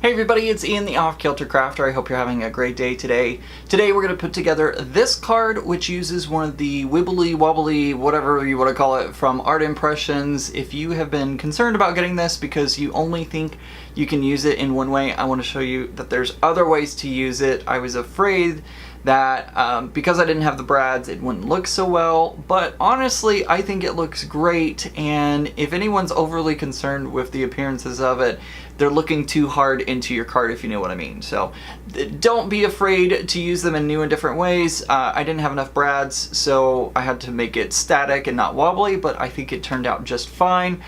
Hey everybody, it's Ian the Kilter Crafter. I hope you're having a great day today. Today we're going to put together this card, which uses one of the wibbly wobbly, whatever you want to call it, from Art Impressions. If you have been concerned about getting this because you only think you can use it in one way, I want to show you that there's other ways to use it. I was afraid that because I didn't have the brads, it wouldn't look so well, but honestly, I think it looks great, and if anyone's overly concerned with the appearances of it, they're looking too hard into your card, if you know what I mean. So don't be afraid to use them in new and different ways. I didn't have enough brads, so I had to make it static and not wobbly, but I think it turned out just fine.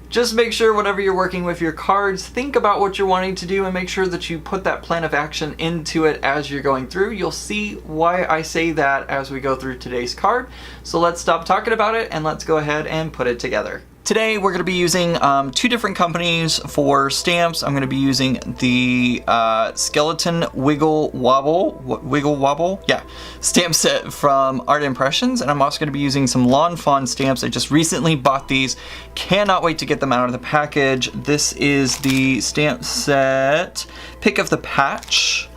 Just make sure whenever you're working with your cards, think about what you're wanting to do and make sure that you put that plan of action into it as you're going through. You'll see why I say that as we go through today's card. So let's stop talking about it and let's go ahead and put it together. Today we're going to be using two different companies for stamps. I'm going to be using the Skeleton Wiggle Wobble, yeah, stamp set from Art Impressions, and I'm also going to be using some Fawn stamps. I just recently bought these. Cannot wait to get them out of the package. This is the stamp set Pick of the Patch.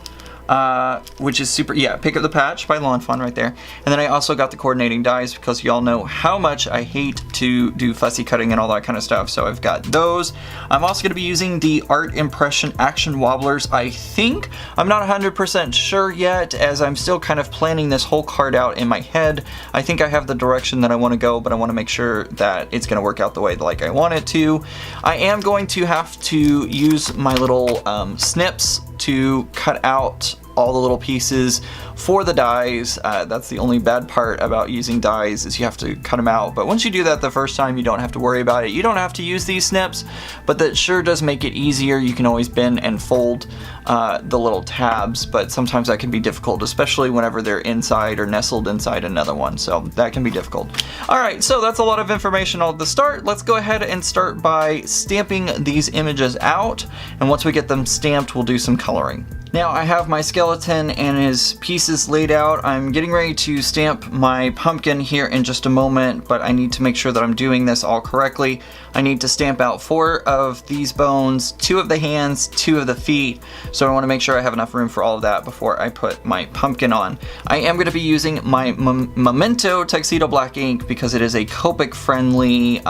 Which is super, yeah, Pick Up the Patch by Fawn right there. And then I also got the coordinating dies because y'all know how much I hate to do fussy cutting and all that kind of stuff, so I've got those. I'm also going to be using the Art Impression Action Wobblers, I think. I'm not 100% sure yet, as I'm still kind of planning this whole card out in my head. I think I have the direction that I want to go, but I want to make sure that it's going to work out the way like I want it to. I am going to have to use my little snips to cut out all the little pieces for the dies. That's the only bad part about using dies, is you have to cut them out. But once you do that the first time, you don't have to worry about it. You don't have to use these snips, but that sure does make it easier. You can always bend and fold the little tabs, but sometimes that can be difficult, especially whenever they're inside or nestled inside another one. So that can be difficult. Alright, so that's a lot of information at the start. Let's go ahead and start by stamping these images out, and once we get them stamped, we'll do some coloring. Now I have my skeleton and his pieces laid out. I'm getting ready to stamp my pumpkin here in just a moment, but I need to make sure that I'm doing this all correctly. I need to stamp out 4 of these bones, 2 of the hands, 2 of the feet, so I want to make sure I have enough room for all of that before I put my pumpkin on. I am going to be using my Memento Tuxedo Black ink because it is a Copic friendly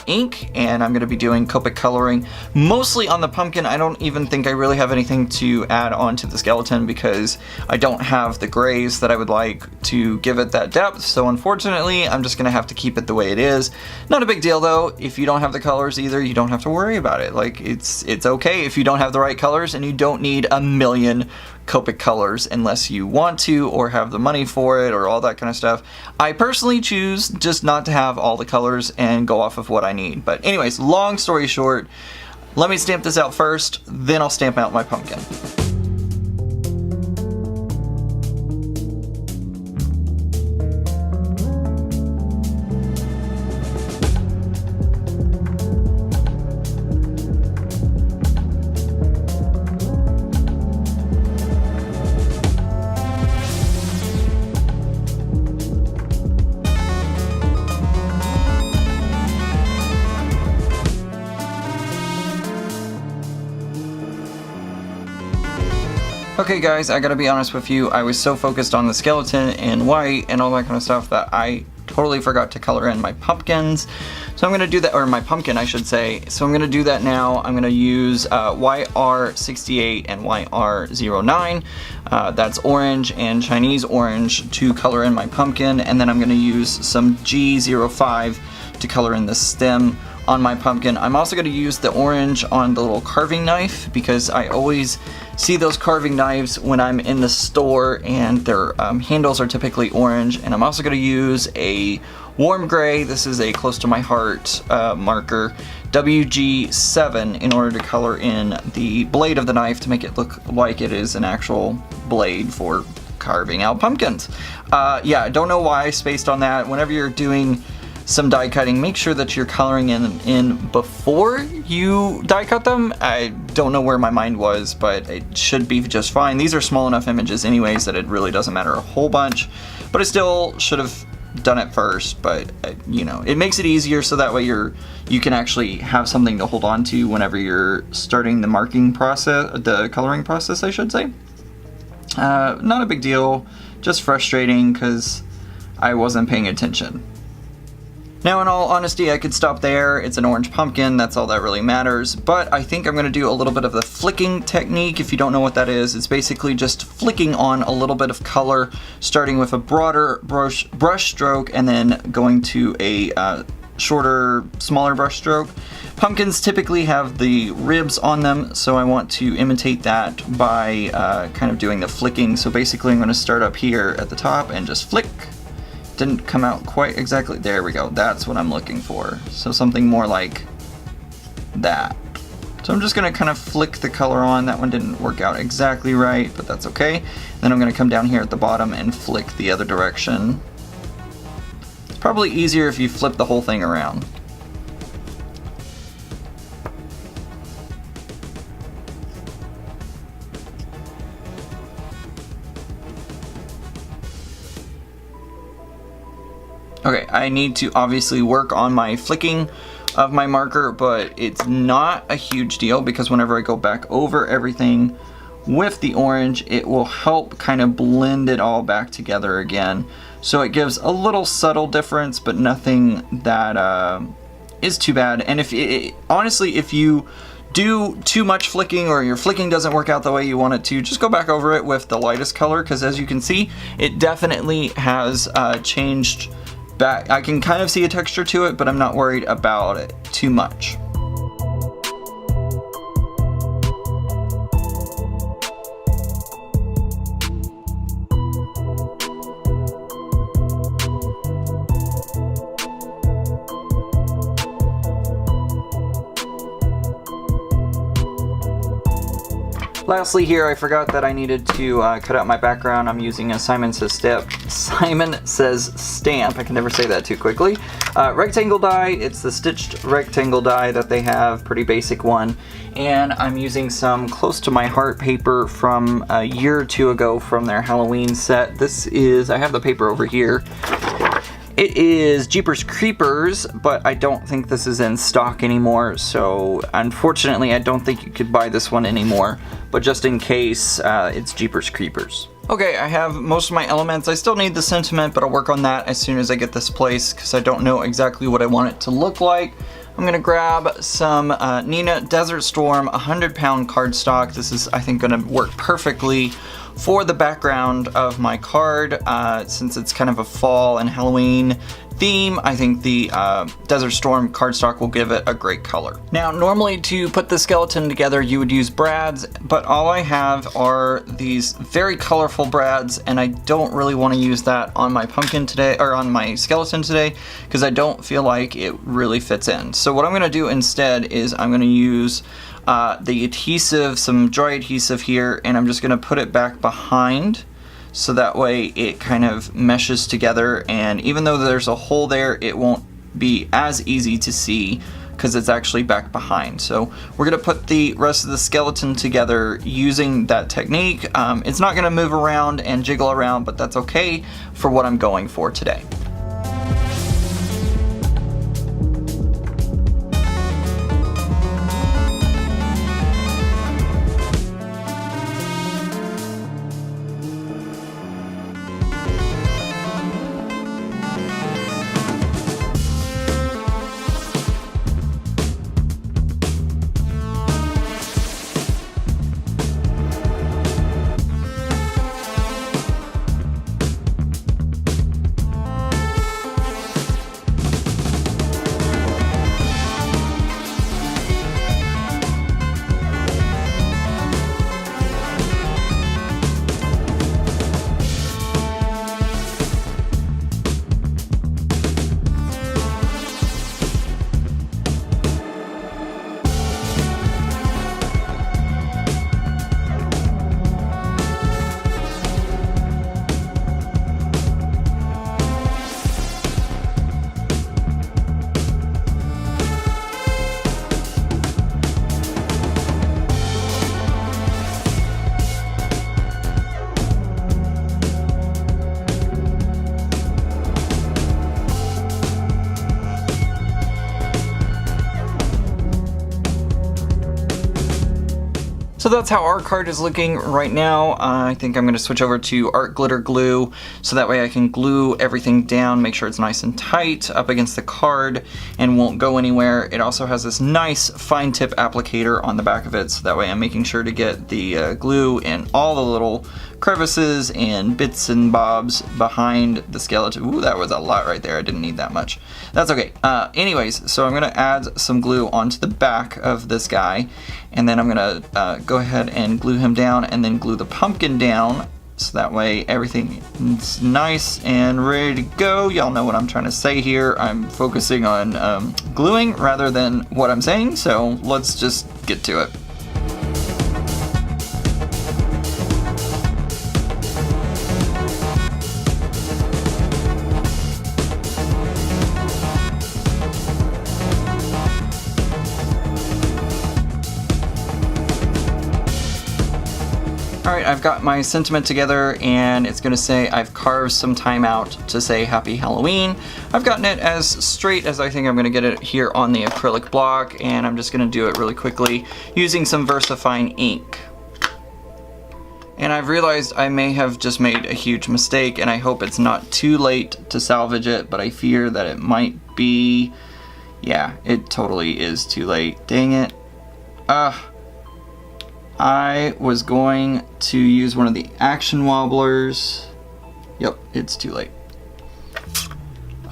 ink, and I'm going to be doing Copic coloring mostly on the pumpkin. I don't even think I really have anything to add on to the skeleton because I don't have the grays that I would like to give it that depth, so unfortunately I'm just gonna have to keep it the way it is. Not a big deal though. If you don't have the colors either, you don't have to worry about it. Like, it's okay if you don't have the right colors, and you don't need a million Copic colors unless you want to or have the money for it or all that kind of stuff. I personally choose just not to have all the colors and go off of what I need. But anyways, long story short, let me stamp this out first, then I'll stamp out my pumpkin. Okay guys, I gotta be honest with you, I was so focused on the skeleton and white and all that kind of stuff that I totally forgot to color in my pumpkins. So I'm gonna do that, or my pumpkin I should say. So I'm gonna do that now. I'm gonna use YR68 and YR09. That's orange and Chinese orange to color in my pumpkin, and then I'm gonna use some G05 to color in the stem on my pumpkin. I'm also going to use the orange on the little carving knife because I always see those carving knives when I'm in the store, and their handles are typically orange. And I'm also going to use a warm gray. This is a close to my heart marker, WG7, in order to color in the blade of the knife to make it look like it is an actual blade for carving out pumpkins. Yeah, I don't know why I spaced on that. Whenever you're doing some die cutting, make sure that you're coloring in before you die cut them. I don't know where my mind was, but it should be just fine. These are small enough images anyways that it really doesn't matter a whole bunch, but I still should have done it first, but you know, it makes it easier so that way you can actually have something to hold on to whenever you're starting the marking process, the coloring process, I should say. Not a big deal, just frustrating because I wasn't paying attention. Now, in all honesty, I could stop there. It's an orange pumpkin, that's all that really matters, but I think I'm going to do a little bit of the flicking technique. If you don't know what that is, it's basically just flicking on a little bit of color, starting with a broader brush stroke and then going to a shorter, smaller brush stroke. Pumpkins typically have the ribs on them, so I want to imitate that by kind of doing the flicking. So basically I'm going to start up here at the top and just flick. Didn't come out quite exactly. There we go. That's what I'm looking for. So something more like that. So I'm just going to kind of flick the color on. That one didn't work out exactly right, but that's okay. Then I'm going to come down here at the bottom and flick the other direction. It's probably easier if you flip the whole thing around. Okay, I need to obviously work on my flicking of my marker, but it's not a huge deal because whenever I go back over everything with the orange, it will help kind of blend it all back together again. So it gives a little subtle difference, but nothing that is too bad. And honestly, if you do too much flicking or your flicking doesn't work out the way you want it to, just go back over it with the lightest color, because as you can see, it definitely has changed back. I can kind of see a texture to it, but I'm not worried about it too much. Lastly here, I forgot that I needed to cut out my background. I'm using a Simon Says Stamp. I can never say that too quickly. Rectangle die. It's the stitched rectangle die that they have, pretty basic one. And I'm using some close to my heart paper from a year or two ago from their Halloween set. This is, I have the paper over here. It is Jeepers Creepers, but I don't think this is in stock anymore, so unfortunately I don't think you could buy this one anymore, but just in case, it's Jeepers Creepers. Okay, I have most of my elements. I still need the sentiment, but I'll work on that as soon as I get this place, because I don't know exactly what I want it to look like. I'm gonna grab some Nina Desert Storm 100-pound cardstock. This is, I think, gonna work perfectly for the background of my card. Since it's kind of a fall and Halloween theme, I think the Desert Storm cardstock will give it a great color. Now, normally to put the skeleton together, you would use brads, but all I have are these very colorful brads, and I don't really want to use that on my pumpkin today, or on my skeleton today, because I don't feel like it really fits in. So what I'm going to do instead is I'm going to use the adhesive, some dry adhesive here, and I'm just going to put it back behind so that way it kind of meshes together, and even though there's a hole there, it won't be as easy to see because it's actually back behind. So we're going to put the rest of the skeleton together using that technique. It's not going to move around and jiggle around, but that's okay for what I'm going for today. So that's how our card is looking right now. I think I'm going to switch over to art glitter glue so that way I can glue everything down, make sure it's nice and tight up against the card and won't go anywhere. It also has this nice fine tip applicator on the back of it, so that way I'm making sure to get the glue in all the little crevices and bits and bobs behind the skeleton. Ooh, that was a lot right there. I didn't need that much. That's okay. Anyways, so I'm going to add some glue onto the back of this guy, and then I'm going to go ahead and glue him down and then glue the pumpkin down, so that way everything is nice and ready to go. Y'all know what I'm trying to say here. I'm focusing on gluing rather than what I'm saying, so let's just get to it. Alright, I've got my sentiment together and it's going to say I've carved some time out to say Happy Halloween. I've gotten it as straight as I think I'm going to get it here on the acrylic block, and I'm just going to do it really quickly using some VersaFine ink. And I've realized I may have just made a huge mistake, and I hope it's not too late to salvage it, but I fear that it might be. Yeah, it totally is too late. Dang it. I was going to use one of the action wobblers. Yep, it's too late.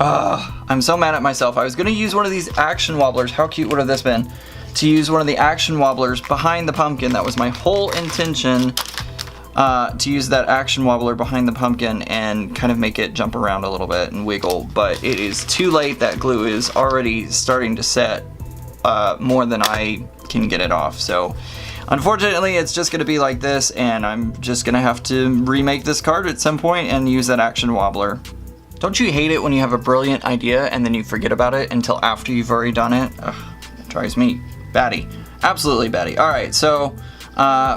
I'm so mad at myself. I was going to use one of these action wobblers. How cute would have this been? To use one of the action wobblers behind the pumpkin. That was my whole intention, to use that action wobbler behind the pumpkin and kind of make it jump around a little bit and wiggle. But it is too late. That glue is already starting to set more than I can get it off. So unfortunately, it's just going to be like this, and I'm just going to have to remake this card at some point and use that action wobbler. Don't you hate it when you have a brilliant idea and then you forget about it until after you've already done it? Ugh, it drives me batty. Absolutely batty. Alright, so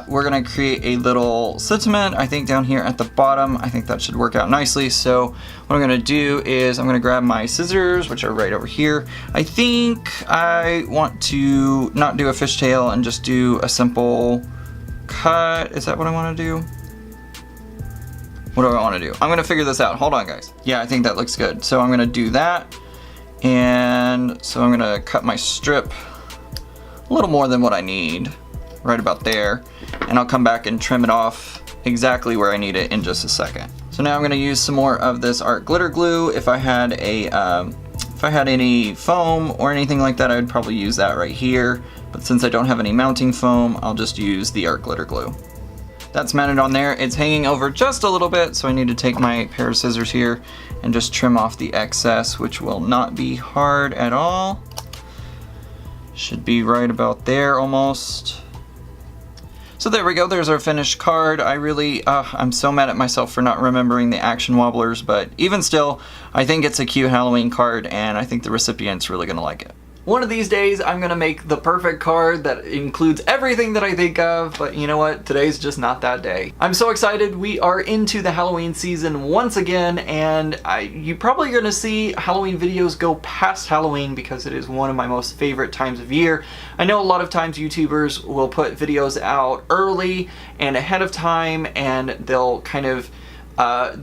we're going to create a little sentiment, I think, down here at the bottom. I think that should work out nicely. So what I'm going to do is I'm going to grab my scissors, which are right over here. I think I want to not do a fishtail and just do a simple cut. Is that what I want to do? What do I want to do? I'm going to figure this out. Hold on, guys. Yeah, I think that looks good. So I'm going to do that. And so I'm going to cut my strip a little more than what I need. Right about there. And I'll come back and trim it off exactly where I need it in just a second. So now I'm going to use some more of this art glitter glue. If I had any foam or anything like that, I would probably use that right here. But since I don't have any mounting foam, I'll just use the art glitter glue. That's mounted on there. It's hanging over just a little bit, so I need to take my pair of scissors here and just trim off the excess, which will not be hard at all. Should be right about there almost. So there we go, there's our finished card. I'm so mad at myself for not remembering the action wobblers, but even still, I think it's a cute Halloween card, and I think the recipient's really gonna like it. One of these days, I'm gonna make the perfect card that includes everything that I think of, but you know what? Today's just not that day. I'm so excited. We are into the Halloween season once again, and you're probably gonna see Halloween videos go past Halloween because it is one of my most favorite times of year. I know a lot of times YouTubers will put videos out early and ahead of time, and they'll kind of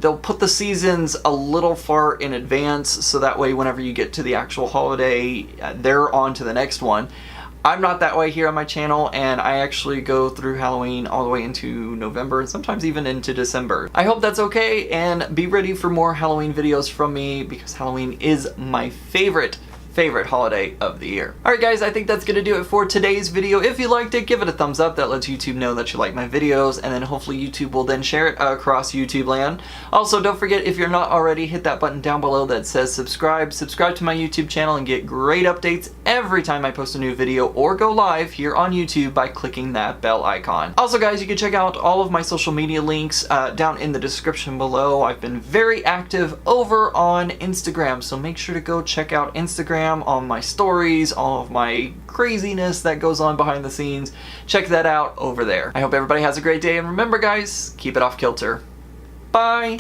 they'll put the seasons a little far in advance, so that way whenever you get to the actual holiday, they're on to the next one. I'm not that way here on my channel, and I actually go through Halloween all the way into November, and sometimes even into December. I hope that's okay, and be ready for more Halloween videos from me, because Halloween is my favorite holiday of the year. Alright guys, I think that's gonna do it for today's video. If you liked it, give it a thumbs up. That lets YouTube know that you like my videos, and then hopefully YouTube will then share it across YouTube land. Also, don't forget, if you're not already, hit that button down below that says subscribe. Subscribe to my YouTube channel and get great updates every time I post a new video or go live here on YouTube by clicking that bell icon. Also guys, you can check out all of my social media links down in the description below. I've been very active over on Instagram, so make sure to go check out Instagram, on my stories, all of my craziness that goes on behind the scenes. Check that out over there. I hope everybody has a great day, and remember guys, keep it off kilter. Bye!